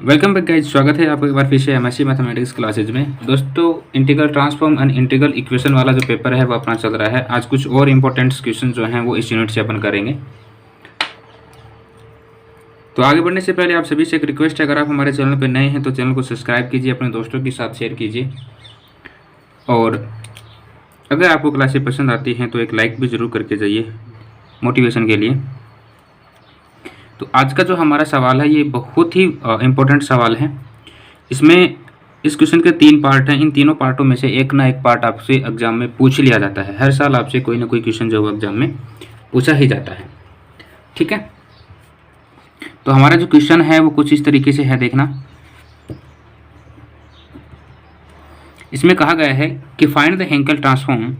Welcome back guys, स्वागत है आपको एक बार फिर से एमएससी मैथमेटिक्स क्लासेज में। दोस्तों, integral transform and integral equation वाला जो पेपर है वो अपना चल रहा है। आज कुछ और इंपॉर्टेंट क्वेश्चन जो हैं वो इस यूनिट से अपन करेंगे। तो आगे बढ़ने से पहले आप सभी से एक रिक्वेस्ट है, अगर आप हमारे चैनल पर नए हैं तो चैनल को सब्सक्राइब कीजिए, अपने दोस्तों के साथ शेयर कीजिए, और अगर आपको क्लासेज पसंद आती हैं तो एक लाइक भी ज़रूर करके जाइए मोटिवेशन के लिए। तो आज का जो हमारा सवाल है ये बहुत ही इम्पोर्टेंट सवाल है। इसमें इस क्वेश्चन के 3 पार्ट हैं। इन तीनों पार्टों में से एक ना एक पार्ट आपसे एग्जाम में पूछ लिया जाता है। हर साल आपसे कोई ना कोई क्वेश्चन जो एग्जाम में पूछा ही जाता है। ठीक है, तो हमारा जो क्वेश्चन है वो कुछ इस तरीके से है, देखना। इसमें कहा गया है कि फाइंड द हेंकल ट्रांसफॉर्म।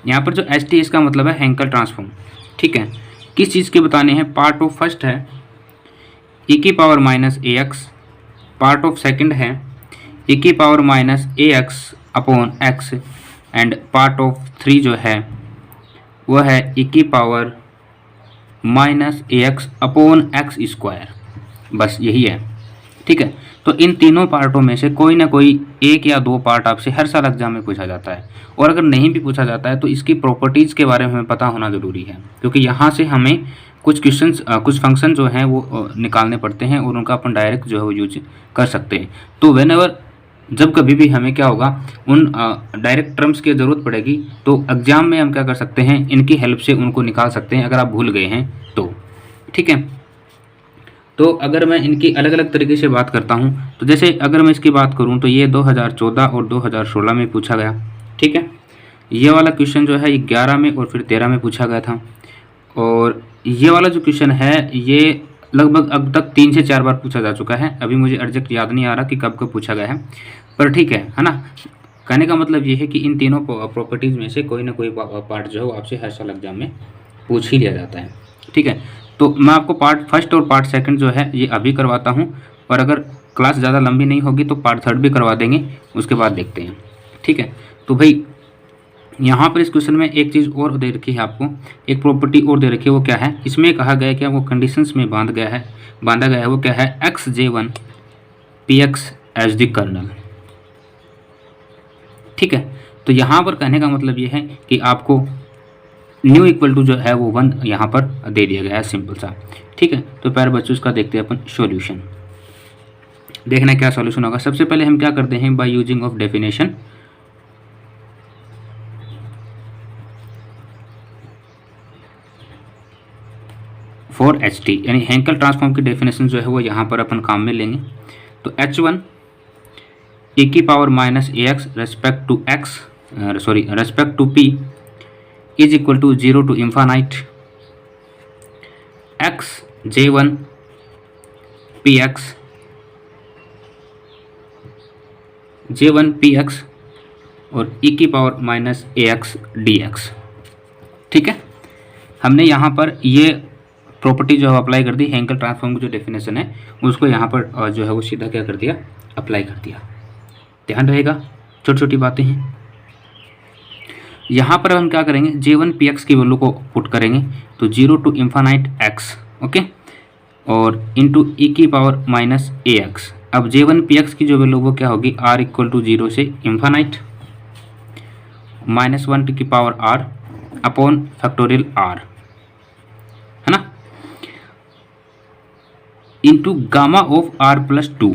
यहाँ पर जो एस टी इसका मतलब है हेंकल ट्रांसफॉर्म। ठीक है, किस चीज़ के बताने हैं? पार्ट ऑफ फर्स्ट है e की power minus a x, part of second है e की power minus a x upon x, and part of 3 जो है वह है e की power minus a x upon x square. बस यही है। ठीक है, तो इन तीनों पार्टों में से कोई ना कोई एक या 2 पार्ट आपसे हर साल एग्जाम में पूछा जाता है, और अगर नहीं भी पूछा जाता है तो इसकी प्रॉपर्टीज़ के बारे में हमें पता होना ज़रूरी है, क्योंकि यहाँ से हमें कुछ क्वेश्चंस कुछ फंक्शन जो हैं वो निकालने पड़ते हैं और उनका अपन डायरेक्ट जो है वो यूज कर सकते हैं। तो व्हेनेवर जब कभी भी हमें क्या होगा, उन डायरेक्ट टर्म्स की ज़रूरत पड़ेगी तो एग्ज़ाम में हम क्या कर सकते हैं, इनकी हेल्प से उनको निकाल सकते हैं अगर आप भूल गए हैं तो। ठीक है, तो अगर मैं इनकी अलग अलग तरीके से बात करता हूँ तो जैसे अगर मैं इसकी बात करूँ तो ये 2014 और 2016 में पूछा गया। ठीक है, ये वाला क्वेश्चन जो है ये 11 में और फिर 13 में पूछा गया था, और ये वाला जो क्वेश्चन है ये लगभग अब तक 3 से 4 बार पूछा जा चुका है। अभी मुझे एग्जैक्ट याद नहीं आ रहा कि कब कब पूछा गया है, पर ठीक है ना। कहने का मतलब ये है कि इन तीनों प्रॉपर्टीज़ में से कोई ना कोई पार्ट जो है वो आपसे हर साल एग्जाम में पूछ ही लिया जाता है। ठीक है, तो मैं आपको पार्ट फर्स्ट और पार्ट सेकंड जो है ये अभी करवाता हूँ, और अगर क्लास ज़्यादा लंबी नहीं होगी तो पार्ट थर्ड भी करवा देंगे, उसके बाद देखते हैं। ठीक है, तो भाई यहाँ पर इस क्वेश्चन में एक चीज़ और दे रखी है आपको, एक प्रॉपर्टी और दे रखी है। वो क्या है? इसमें कहा गया है कि वो कंडीशंस में बांधा गया है। वो क्या है? xj1 px as the colonel. ठीक है, तो यहाँ पर कहने का मतलब ये है कि आपको न्यू इक्वल टू जो है वो 1 यहाँ पर दे दिया गया है, सिंपल सा। ठीक है, तो प्यारे बच्चों इसका देखते हैं अपन सॉल्यूशन। देखना क्या सॉल्यूशन होगा। सबसे पहले हम क्या करते हैं, by using of definition. For H T, यानी हेंकल ट्रांसफॉर्म की डेफिनेशन जो है वो यहाँ पर अपन काम में लेंगे। तो h1 e की power minus a x respect to p is equal to 0 to infinite x j1 px और e की power minus a x d x. ठीक है, हमने यहाँ पर ये प्रॉपर्टी जो है अप्लाई कर दी। हेंकल ट्रांसफॉर्म की जो डेफिनेशन है उसको यहाँ पर जो है वो सीधा क्या कर दिया, अप्लाई कर दिया। ध्यान रहेगा, छोटी छोटी बातें हैं। यहाँ पर हम क्या करेंगे, j1 px की वैल्यू को पुट करेंगे, तो 0 to infinite x, ओके, और इंटू e की पावर माइनस ए एक्स। अब j1 px की जो वैल्यू वो क्या होगी, r इक्वल टू 0 से इन्फानाइट माइनस 1 की power r upon factorial r, है ना, इंटू गामा ऑफ r+2।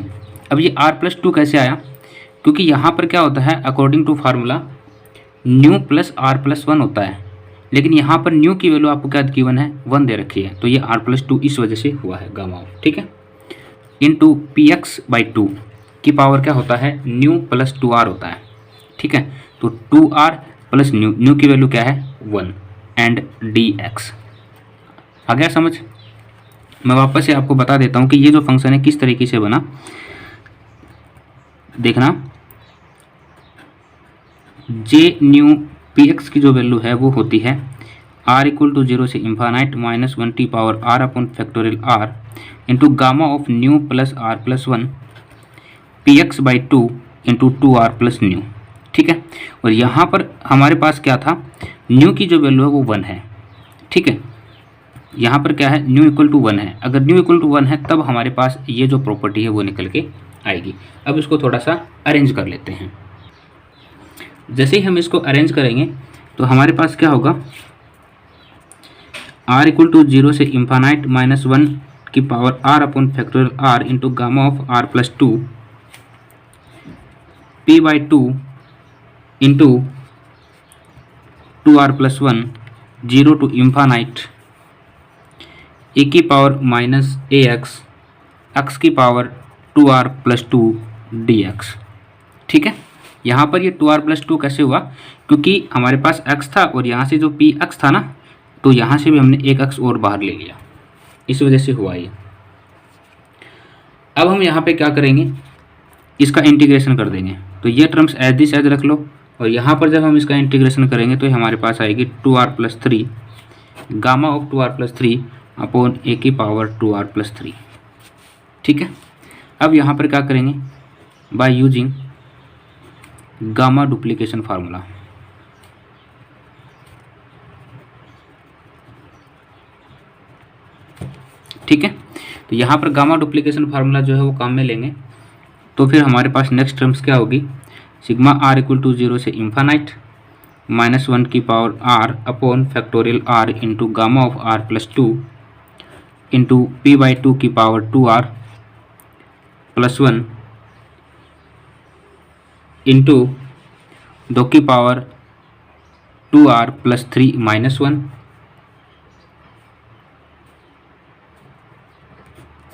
अब ये r+2 कैसे आया? क्योंकि यहाँ पर क्या होता है, according to formula nu plus r+1 होता है, लेकिन यहाँ पर न्यू की वैल्यू आपको क्या गिवन है, 1 दे रखी है, तो ये r+2 इस वजह से हुआ है गामा ऑफ। ठीक है, इंटू px/2 की पावर क्या होता है, न्यू प्लस 2r होता है। ठीक है, तो 2r प्लस न्यू की वैल्यू क्या है, 1 एंड dx। आ गया समझ? मैं वापस से आपको बता देता हूँ कि ये जो फंक्शन है किस तरीके से बना। देखना, जे न्यू पी एक्स की जो वैल्यू है वो होती है r इक्वल टू 0 से इन्फानाइट माइनस 1 की power r upon factorial r into gamma of new plus r+1 px/2 into 2r plus new. ठीक है, और यहाँ पर हमारे पास क्या था, न्यू की जो वैल्यू है वो 1 है। ठीक है, यहाँ पर क्या है, न्यू इक्वल टू 1 है। अगर न्यू इक्वल टू 1 है तब हमारे पास ये जो प्रॉपर्टी है वो निकल के आएगी। अब इसको थोड़ा सा अरेंज कर लेते हैं। जैसे ही हम इसको अरेंज करेंगे तो हमारे पास क्या होगा, r इक्वल टू 0 से इंफानाइट माइनस 1 की power r upon factorial r into gamma of r plus 2 p/2 into 2r plus 1 0 to infinite a की पावर माइनस ax x की पावर 2r प्लस 2 dx। ठीक है, यहाँ पर ये 2r प्लस 2 कैसे हुआ, क्योंकि हमारे पास x था और यहाँ से जो px था ना, तो यहाँ से भी हमने एक x और बाहर ले लिया, इस वजह से हुआ ये। अब हम यहाँ पे क्या करेंगे, इसका इंटीग्रेशन कर देंगे। तो ये टर्म्स एज दिस एज रख लो, और यहाँ पर जब हम इसका इंटीग्रेशन करेंगे तो हमारे पास आएगी 2r plus 3 gamma of 2r plus 3 upon a की पावर 2r प्लस 3। ठीक है, अब यहाँ पर क्या करेंगे, by using gamma duplication formula. ठीक है, तो यहाँ पर गामा डुप्लीकेशन फार्मूला जो है वो काम में लेंगे। तो फिर हमारे पास नेक्स्ट टर्म्स क्या होगी, सिग्मा r इक्वल टू 0 से इंफानाइट माइनस 1 की power r upon factorial r into gamma of r plus 2 into p/2 की पावर 2r प्लस 1 इंटू 2 की power 2r plus 3 minus 1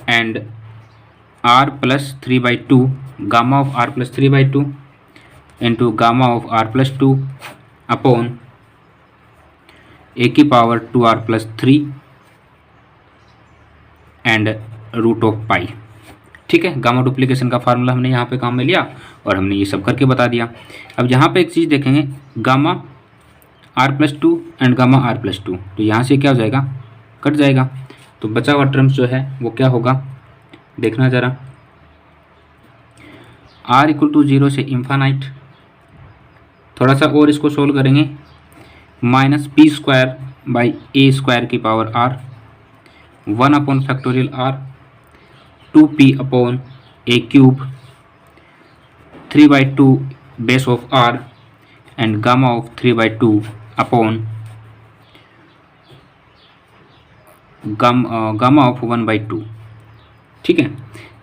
and r plus 3/2 gamma of r plus 3/2 into gamma of r plus 2 upon a की power 2r plus 3 and root of पाई। ठीक है, gamma duplication का formula हमने यहाँ पे काम में लिया और हमने ये सब करके बता दिया। अब यहाँ पे एक चीज़ देखेंगे, gamma r plus 2 and gamma r plus 2, तो यहाँ से क्या हो जाएगा, कट जाएगा। तो बचा हुआ टर्म्स जो है वो क्या होगा, देखना ज़रा, r इक्वल टू 0 से इंफानाइट, थोड़ा सा और इसको सोल्व करेंगे, minus p square by a square की power r 1 upon factorial r 2p upon a cube 3/2 base of r and gamma of 3/2 upon gamma of 1/2। ठीक है,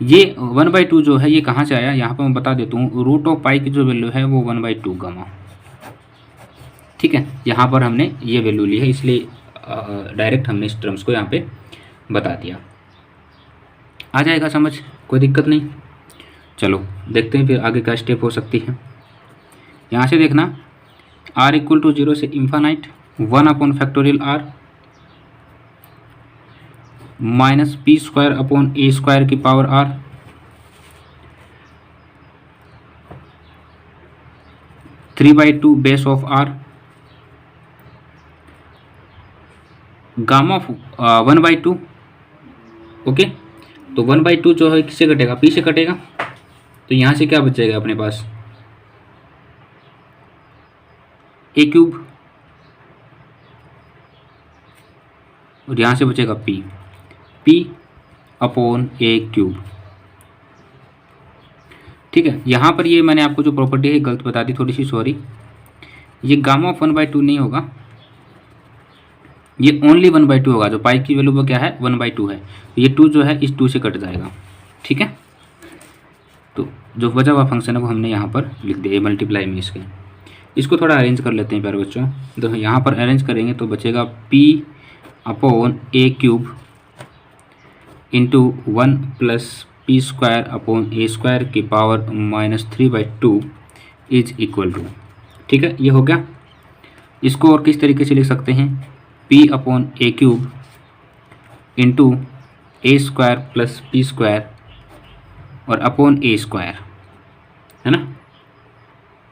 ये 1/2 जो है ये कहाँ से आया, यहाँ पर मैं बता देता हूँ, रूट ऑफ पाई की जो वैल्यू है वो 1/2 गामा। ठीक है, यहाँ पर हमने ये वैल्यू ली है, इसलिए डायरेक्ट हमने इस टर्म्स को यहाँ पे बता दिया। आ जाएगा समझ, कोई दिक्कत नहीं। चलो देखते हैं फिर आगे क्या स्टेप हो सकती है। यहाँ से देखना, r इक्वल टू 0 से infinite 1 upon factorial r minus p square upon a square की power r 3/2 base of r gamma of 1/2। Okay, तो 1/2 जो है किससे कटेगा, p से कटेगा, तो यहाँ से क्या बच जाएगा अपने पास, ए क्यूब, और यहाँ से बचेगा p अपॉन ए क्यूब। ठीक है, यहाँ पर ये मैंने आपको जो प्रॉपर्टी है गलत बता दी, थोड़ी सी सॉरी, ये गामा ऑफ 1/2 नहीं होगा, ये ओनली 1/2 होगा। जो पाई की वैल्यू वो क्या है, 1/2 है, तो ये 2 जो है इस 2 से कट जाएगा। ठीक है, तो जो बचा हुआ फंक्शन है वो हमने यहाँ पर लिख दिया, मल्टीप्लाई में इसके। इसको थोड़ा अरेंज कर लेते हैं प्यारे बच्चों। तो यहाँ पर अरेंज करेंगे तो बचेगा p upon a cube into 1 plus p square upon a square की power minus 3/2 is equal to. ठीक है, ये हो गया। इसको और किस तरीके से लिख सकते हैं, p upon a cube into A square plus p square और अपॉन ए स्क्वायर, है ना,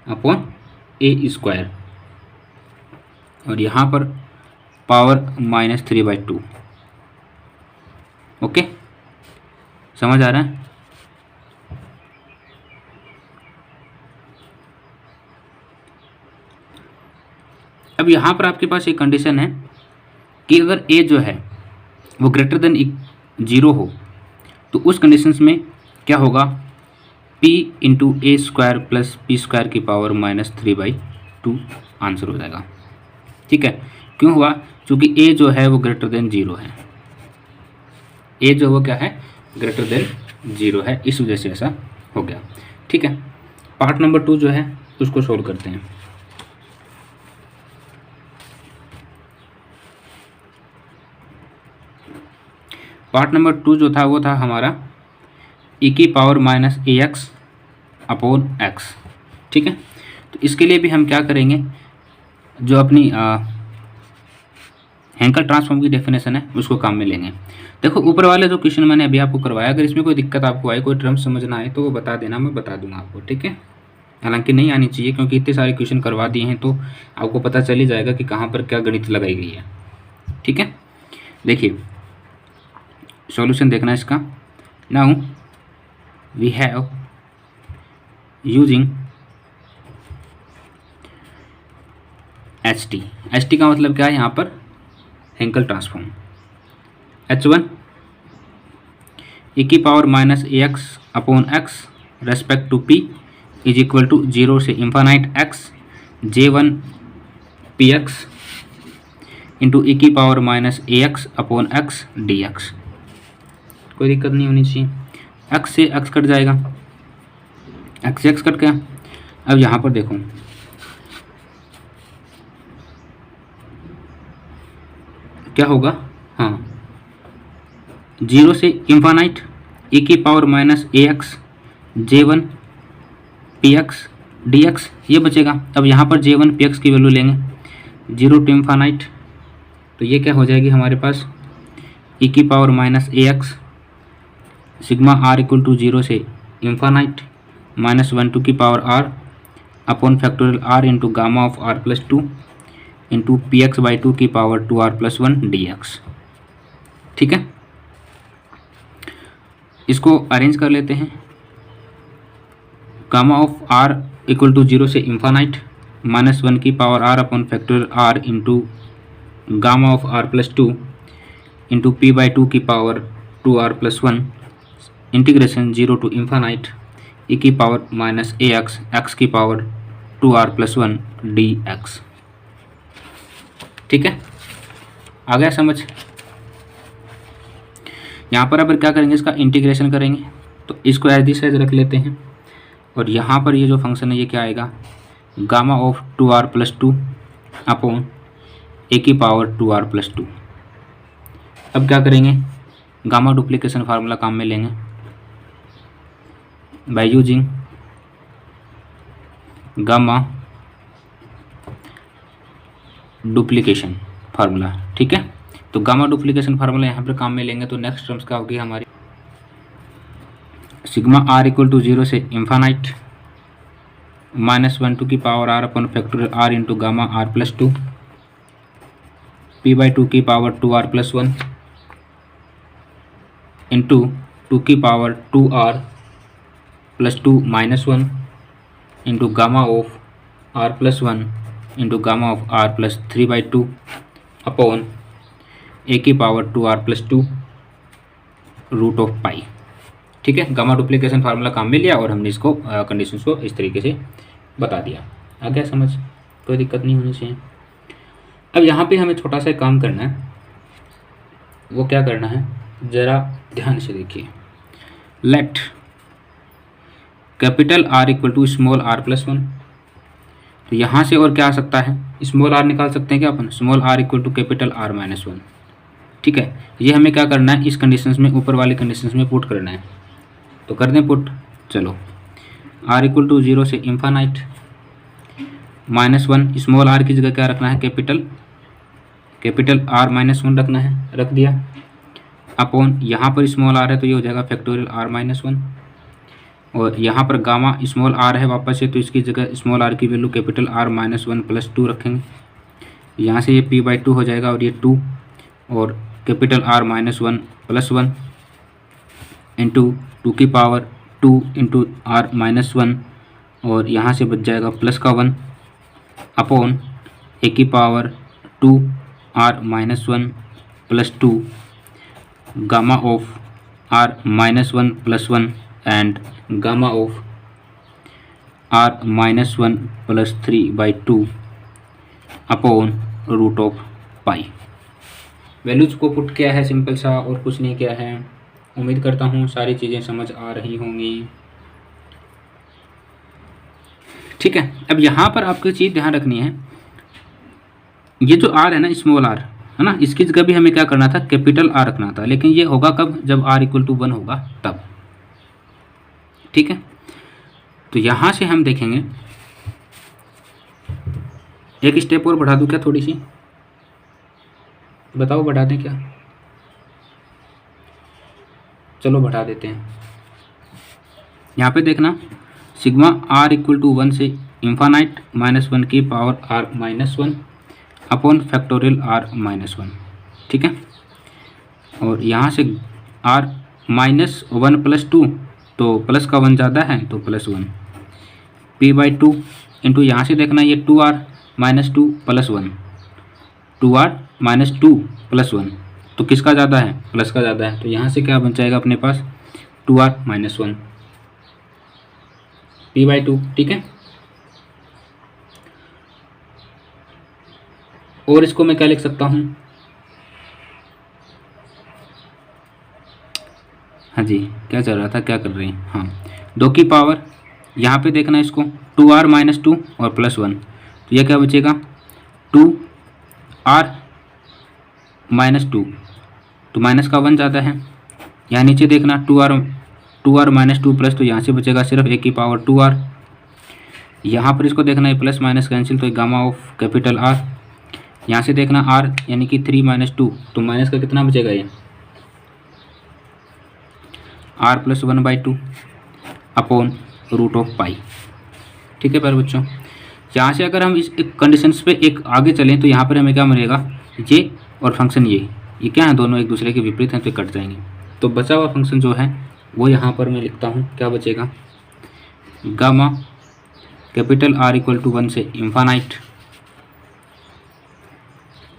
अपॉन ए स्क्वायर, और यहाँ पर पावर माइनस 3/2। ओके, समझ आ रहा है। अब यहाँ पर आपके पास एक कंडीशन है कि अगर a जो है वो ग्रेटर देन 0 हो तो उस कंडीशंस में क्या होगा, p इंटू ए स्क्वायर प्लस पी स्क्वायर की पावर -3/2 आंसर हो जाएगा। ठीक है, क्यों हुआ, क्योंकि a जो है वो ग्रेटर देन 0 है, a जो वो क्या है, ग्रेटर देन 0 है, इस वजह से ऐसा हो गया। ठीक है, पार्ट नंबर 2 जो है उसको सोल्व करते हैं। पार्ट नंबर 2 जो था वो था हमारा e⁻−ax अपॉन x। ठीक है, तो इसके लिए भी हम क्या करेंगे, जो अपनी हैंकल ट्रांसफॉर्म की डेफिनेशन है उसको काम में लेंगे। देखो ऊपर वाले जो क्वेश्चन मैंने अभी आपको करवाया, अगर इसमें कोई दिक्कत आपको आए, कोई टर्म समझना आए तो वो बता देना, मैं बता दूंगा आपको। ठीक है, हालांकि नहीं आनी चाहिए क्योंकि इतने सारे क्वेश्चन करवा दिए हैं तो आपको पता चल ही जाएगा कि कहाँ पर क्या गणित लगाई गई है। ठीक है, देखिए सॉल्यूशन देखना इसका। Now we have using H T का मतलब क्या है यहाँ पर, Hankel transform. h1 e⁻−ax upon x respect to p is equal to 0 से infinite x j1 px into e⁻−ax upon x dx। कोई दिक्कत नहीं होनी चाहिए, x से x कट जाएगा, x से x कट गया। अब यहाँ पर देखो क्या होगा, हाँ 0 से infinite e⁻−ax j1 px dx ये बचेगा। अब यहाँ पर j1 px की वैल्यू लेंगे 0 टू इंफानाइट, तो ये क्या हो जाएगी हमारे पास e⁻−ax sigma r equal to 0 से इंफानाइट -1 टू की power r upon factorial r into gamma of r+2 into px/2 की पावर 2r+1 dx। ठीक है, इसको अरेंज कर लेते हैं। Gamma of r equal to 0 से इंफानाइट -1 की power r upon factorial r into gamma of r+2 into p/2 की power 2r+1 integration 0 to infinite e⁻−ax x की पावर 2r+1 dx। ठीक है, आ गया समझ। यहाँ पर अब क्या करेंगे, इसका इंटीग्रेशन करेंगे, तो इसको एज दिस एज रख लेते हैं और यहाँ पर ये जो फंक्शन है ये क्या आएगा, gamma of 2r+2 upon a की पावर 2r+2। अब क्या करेंगे, गामा डुप्लीकेशन फार्मूला काम में लेंगे by using gamma duplication formula. ठीक है, तो गामा डुप्लीकेशन फार्मूला यहाँ पर काम में लेंगे तो नेक्स्ट टर्म्स क्या होगी हमारी, सिग्मा r इक्वल टू 0 से इंफानाइट -1 टू की power r upon factorial r into gamma r+2 p/2 की पावर 2r+1 इंटू 2 की power 2r+2 -1 into gamma of r+1 into gamma of r+3/2 upon a की power 2r+2 root of पाई। ठीक है, gamma duplication formula काम में लिया और हमने इसको कंडीशंस को इस तरीके से बता दिया। आ गया समझ, कोई दिक्कत नहीं होनी चाहिए। अब यहाँ पे हमें छोटा सा काम करना है, वो क्या करना है ज़रा ध्यान से देखिए। Let capital R equal to small r+1, तो यहाँ से और क्या आ सकता है, स्मॉल r निकाल सकते हैं क्या अपन, small r equal to capital R-1। ठीक है, ये हमें क्या करना है, इस कंडीशंस में, ऊपर वाली कंडीशंस में पुट करना है, तो कर दें पुट। चलो r इक्वल टू 0 से इंफानाइट -1, स्मॉल r की जगह क्या रखना है, कैपिटल R-1 रखना है, रख दिया, अपॉन यहाँ पर स्मॉल r है तो ये हो जाएगा फैक्टोरियल R-1, और यहाँ पर गामा स्मॉल r है वापस से, तो इसकी जगह स्मॉल r की वैल्यू कैपिटल R-1 + 2 रखेंगे। यहाँ से ये p/2 हो जाएगा और ये 2 और कैपिटल R-1 + 1 इंटू 2 की पावर 2 इंटू R-1 और यहाँ से बच जाएगा प्लस का 1 अपॉन ए की power 2 R-1 + 2 gamma of r minus 1 plus 1 and gamma of r minus 1 plus 3 by 2 upon root of pi. Values को पुट किया है सिंपल सा, और कुछ नहीं किया है। उम्मीद करता हूँ सारी चीज़ें समझ आ रही होंगी। ठीक है, अब यहाँ पर आपको चीज़ ध्यान रखनी है, ये जो आर है ना, स्मॉल आर है ना, इसकी जगह भी हमें क्या करना था, कैपिटल आर रखना था। लेकिन ये होगा कब, जब आर इक्वल टू 1 होगा तब। ठीक है, तो यहाँ से हम देखेंगे, एक स्टेप और बढ़ा दूँ क्या, थोड़ी सी बताओ, बढ़ा दें क्या? चलो बढ़ा देते हैं। यहाँ पे देखना, सिग्मा आर इक्वल टू 1 से इन्फानाइट -1 की power r -1 upon factorial r -1। ठीक है, और यहाँ से आर -1 प्लस 2, तो प्लस का 1 ज़्यादा है तो +1 p/2 इंटू यहाँ से देखना, ये 2r -2 प्लस 1, 2r -2 प्लस 1, तो किसका ज़्यादा है, प्लस का ज़्यादा है। तो यहाँ से क्या बन जाएगा अपने पास, 2r -1 p/2। ठीक है, और इसको मैं क्या लिख सकता हूँ, हाँ जी क्या चल रहा था, क्या कर रहे हैं, हाँ 2 की पावर, यहाँ पे देखना इसको 2r -2 और +1, तो यह क्या बचेगा 2r -2, तो माइनस का 1 ज़्यादा है। यहाँ नीचे देखना 2r -2 प्लस, तो यहाँ से बचेगा सिर्फ 1 की पावर 2r। यहाँ पर इसको देखना है प्लस माइनस कैंसिल, तो गामा ऑफ कैपिटल R। यहाँ से देखना r यानी कि 3 - 2, तो माइनस का कितना बचेगा, ये r + 1/2 अपॉन रूट ऑफ पाई। ठीक है पर बच्चों, यहाँ से अगर हम इस कंडीशंस पे एक आगे चलें तो यहाँ पर हमें क्या मिलेगा, ये और फंक्शन ये क्या है, दोनों एक दूसरे के विपरीत हैं तो कट जाएंगे। तो बचा हुआ फंक्शन जो है वो यहाँ पर मैं लिखता हूँ, क्या बचेगा, gamma capital R equal to 1 से इन्फानाइट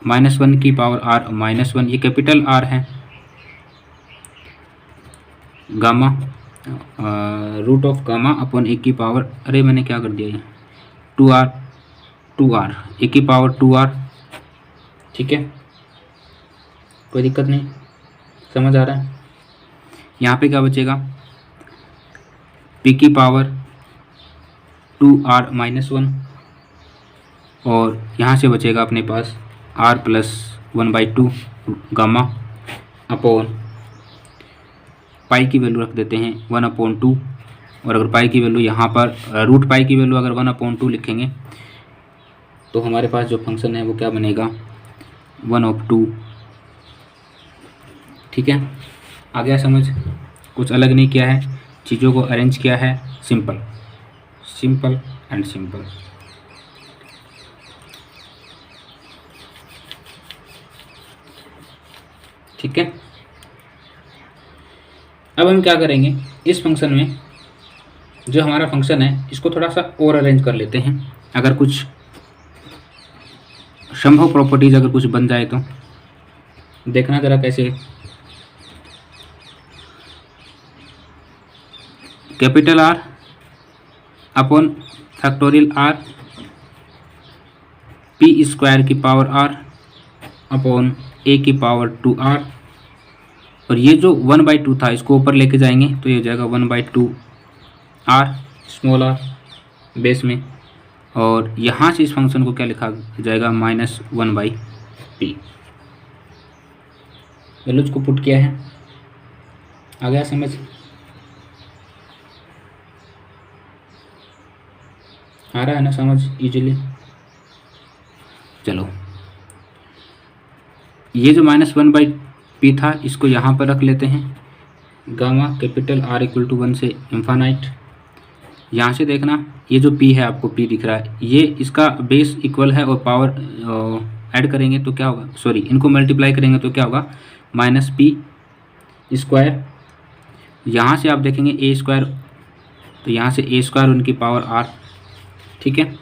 -1 की पावर R -1, ये कैपिटल R है, gamma root of gamma upon 1 की पावर, अरे मैंने क्या कर दिया ये, 2r 1 की पावर 2r। ठीक है, कोई दिक्कत नहीं, समझ आ रहा है। यहाँ पे क्या बचेगा, p की पावर 2r -1, और यहाँ से बचेगा अपने पास r + 1/2 गामा अपॉन पाई की वैल्यू रख देते हैं 1/2, और अगर पाई की वैल्यू यहाँ पर रूट पाई की वैल्यू अगर 1/2 लिखेंगे तो हमारे पास जो फंक्शन है वो क्या बनेगा, 1/2। ठीक है, आ गया समझ, कुछ अलग नहीं किया है, चीज़ों को अरेंज किया है, सिंपल एंड सिंपल। ठीक है, अब हम क्या करेंगे, इस फंक्शन में जो हमारा फंक्शन है इसको थोड़ा सा और अरेंज कर लेते हैं, अगर कुछ संभव प्रॉपर्टीज अगर कुछ बन जाए तो देखना ज़रा कैसे। Capital R upon factorial R p² की पावर R अपॉन a की पावर 2r, और ये जो 1/2 था इसको ऊपर लेके जाएंगे तो ये हो जाएगा 1/2 r स्मॉल r बेस में, और यहाँ से इस फंक्शन को क्या लिखा जाएगा, -1/p। वैल्यूज को पुट किया है, आ गया समझ। आ रहा है ना समझ इजीली। चलो ये जो -1/p था इसको यहाँ पर रख लेते हैं, gamma capital R equal to 1 से इन्फानाइट। यहाँ से देखना ये जो p है, आपको p दिख रहा है, ये इसका बेस इक्वल है, और पावर ऐड करेंगे तो क्या होगा, सॉरी इनको मल्टीप्लाई करेंगे तो क्या होगा, -p²। यहाँ से आप देखेंगे a², तो यहाँ से a² उनकी पावर r। ठीक है,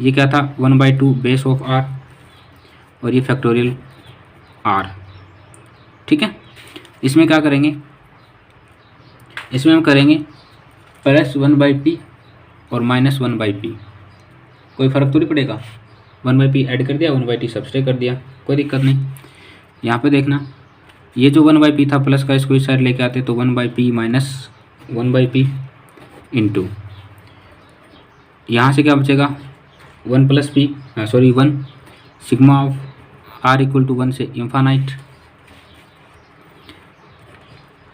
ये क्या था 1/2 बेस ऑफ r, और ये फैक्टोरियल r। ठीक है, इसमें क्या करेंगे, इसमें हम करेंगे +1/p और -1/p, कोई फ़र्क तो नहीं पड़ेगा। 1/p ऐड कर दिया, 1/t सब्सट्रैक्ट कर दिया, कोई दिक्कत नहीं। यहाँ पे देखना, ये जो 1/p था प्लस का इसको इस साइड लेके आते तो 1/p माइनस 1/p इंटू यहाँ से क्या बचेगा 1 + p 1 सिग्मा ऑफ r = 1 से infinite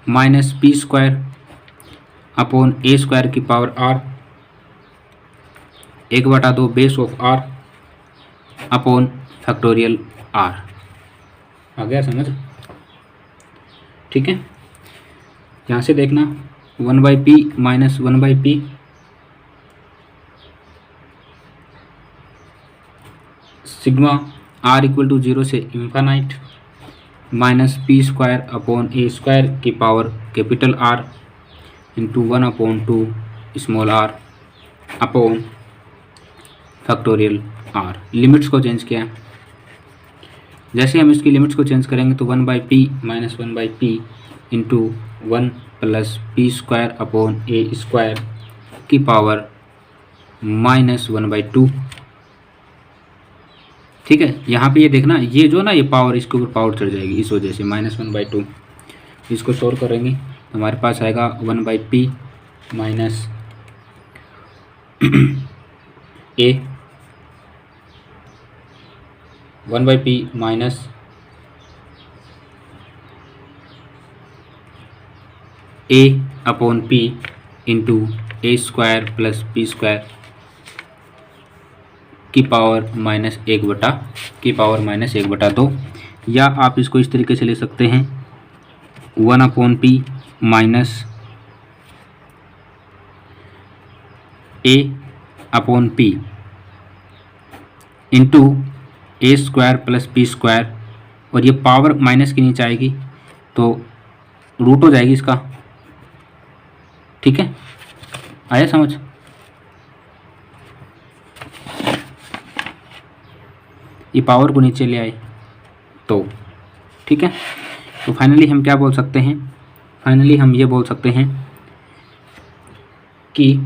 minus p² upon a² की power r 1/2 base of r upon factorial r। आ गया समझ? ठीक है, यहाँ से देखना 1/p minus 1/p sigma r = 0 से infinite minus p² upon a² की power capital R into 1/2 small r upon factorial r। Limits को चेंज किया है, जैसे हम इसकी लिमिट्स को चेंज करेंगे तो 1/p minus 1/p into 1 + p² upon a² की पावर -1/2। ठीक है, यहाँ पे ये देखना, ये जो ना ये पावर इसके ऊपर पावर चढ़ जाएगी, इस वजह से -1/2। इसको सोल्व करेंगे तो हमारे पास आएगा 1/p minus a 1/p minus a upon p into a² plus p² की पावर -1/2, या आप इसको इस तरीके से ले सकते हैं 1/p minus a/p into a² plus p², और ये पावर माइनस के नीचे आएगी तो रूट हो जाएगी इसका। ठीक है, आया समझ? ये पावर को नीचे ले आए तो ठीक है। तो फाइनली हम क्या बोल सकते हैं, फाइनली हम ये बोल सकते हैं कि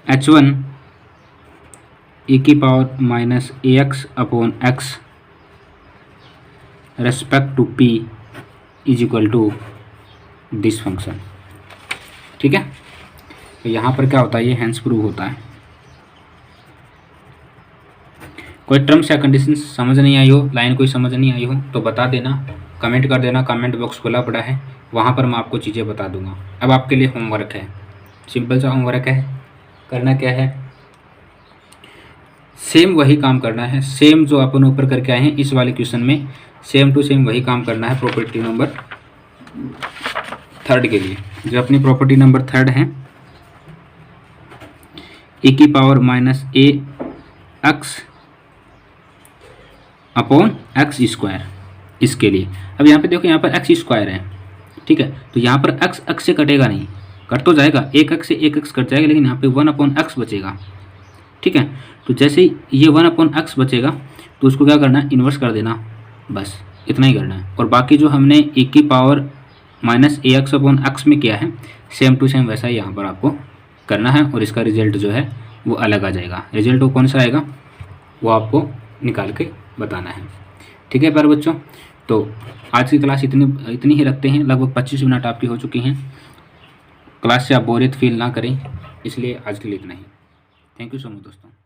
h1 e⁻−ax upon x respect to p = this function. ठीक है, तो यहाँ पर क्या होता है, ये हेंस प्रूव होता है। कोई टर्म्स या कंडीशंस समझ नहीं आई हो, लाइन कोई समझ नहीं आई हो तो बता देना, कमेंट कर देना, कमेंट बॉक्स खुला पड़ा है, वहाँ पर मैं आपको चीज़ें बता दूंगा। अब आपके लिए होमवर्क है, सिंपल सा होमवर्क है। करना क्या है, सेम वही काम करना है, सेम जो अपन ऊपर करके आए हैं इस वाले क्वेश्चन में सेम टू सेम वही काम करना है प्रॉपर्टी नंबर 3 के लिए। जो अपनी प्रॉपर्टी नंबर 3 है e⁻−ax अपॉन x², इसके लिए। अब यहाँ पे देखो, यहाँ पर x² है, ठीक है, तो यहाँ पर x से कटेगा नहीं, कट तो जाएगा, एक x से एक x कट जाएगा, लेकिन यहाँ पे 1/x बचेगा। ठीक है, तो जैसे ही ये 1/x बचेगा तो उसको क्या करना है, इन्वर्स कर देना, बस इतना ही करना है। और बाकी जो हमने e⁻−ax अपॉन x में किया है सेम टू सेम वैसा ही यहाँ पर आपको करना है, और इसका रिजल्ट जो है वो अलग आ जाएगा। रिजल्ट वो कौन सा आएगा वो आपको निकाल के बताना है। ठीक है प्यारे बच्चों, तो आज की क्लास इतनी ही रखते हैं। लगभग 25 मिनट आपकी हो चुकी हैं। क्लास से आप बोरियत फील ना करें, इसलिए आज के लिए इतना ही। थैंक यू सो मच दोस्तों।